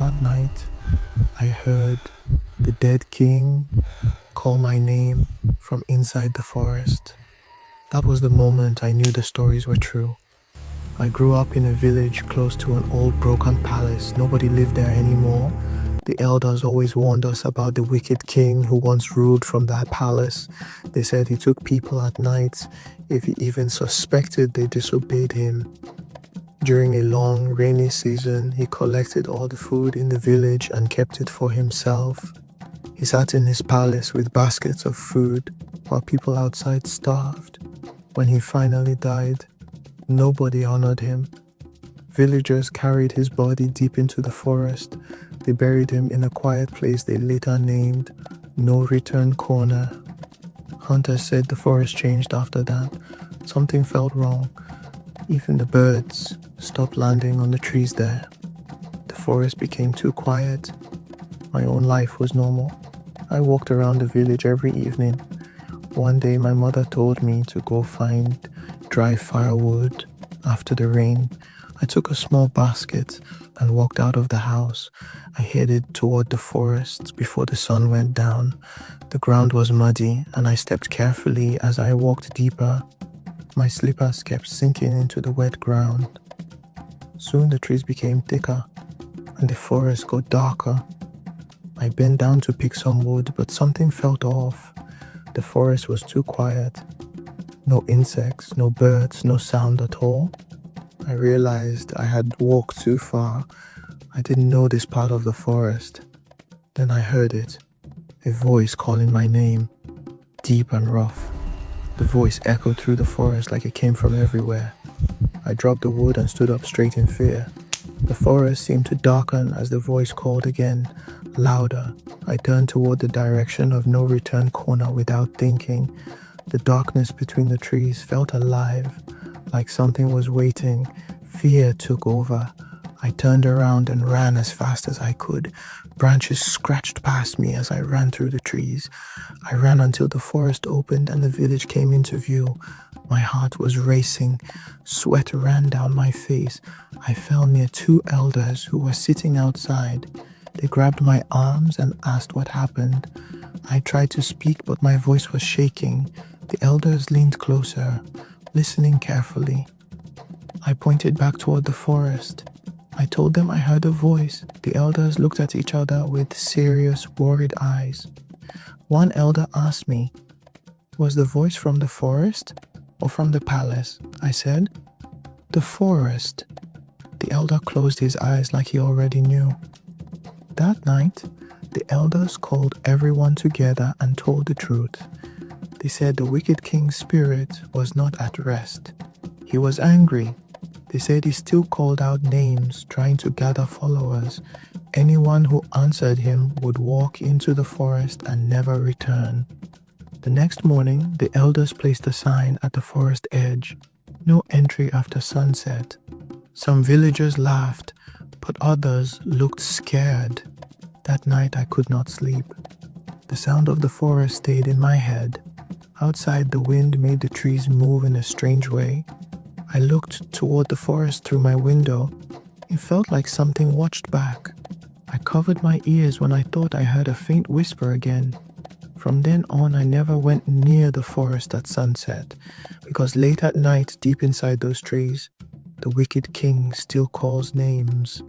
That night, I heard the dead king call my name from inside the forest. That was the moment I knew the stories were true. I grew up in a village close to an old broken palace. Nobody lived there anymore. The elders always warned us about the wicked king who once ruled from that palace. They said he took people at night if he even suspected they disobeyed him. During a long rainy season, he collected all the food in the village and kept it for himself. He sat in his palace with baskets of food while people outside starved. When he finally died, nobody honored him. Villagers carried his body deep into the forest. They buried him in a quiet place they later named No Return Corner. Hunters said the forest changed after that. Something felt wrong. Even the birds stopped landing on the trees there. The forest became too quiet. My own life was normal. I walked around the village every evening. One day my mother told me to go find dry firewood after the rain. I took a small basket and walked out of the house. I headed toward the forest before the sun went down. The ground was muddy and I stepped carefully as I walked deeper. My slippers kept sinking into the wet ground. Soon the trees became thicker and the forest got darker. I bent down to pick some wood, but something felt off. The forest was too quiet. No insects, no birds, no sound at all. I realized I had walked too far. I didn't know this part of the forest. Then I heard it, a voice calling my name, deep and rough. The voice echoed through the forest like it came from everywhere. I dropped the wood and stood up straight in fear. The forest seemed to darken as the voice called again, louder. I turned toward the direction of No Return Corner without thinking. The darkness between the trees felt alive, like something was waiting. Fear took over. I turned around and ran as fast as I could. Branches scratched past me as I ran through the trees. I ran until the forest opened and the village came into view. My heart was racing. Sweat ran down my face. I fell near two elders who were sitting outside. They grabbed my arms and asked what happened. I tried to speak, but my voice was shaking. The elders leaned closer, listening carefully. I pointed back toward the forest. I told them I heard a voice. The elders looked at each other with serious, worried eyes. One elder asked me, "Was the voice from the forest or from the palace?" I said, "The forest." The elder closed his eyes like he already knew. That night, the elders called everyone together and told the truth. They said the wicked king's spirit was not at rest. He was angry. They said he still called out names, trying to gather followers. Anyone who answered him would walk into the forest and never return. The next morning, the elders placed a sign at the forest edge. No entry after sunset. Some villagers laughed, but others looked scared. That night I could not sleep. The sound of the forest stayed in my head. Outside, the wind made the trees move in a strange way. I looked toward the forest through my window. It felt like something watched back. I covered my ears when I thought I heard a faint whisper again. From then on, I never went near the forest at sunset, because late at night, deep inside those trees, the wicked king still calls names.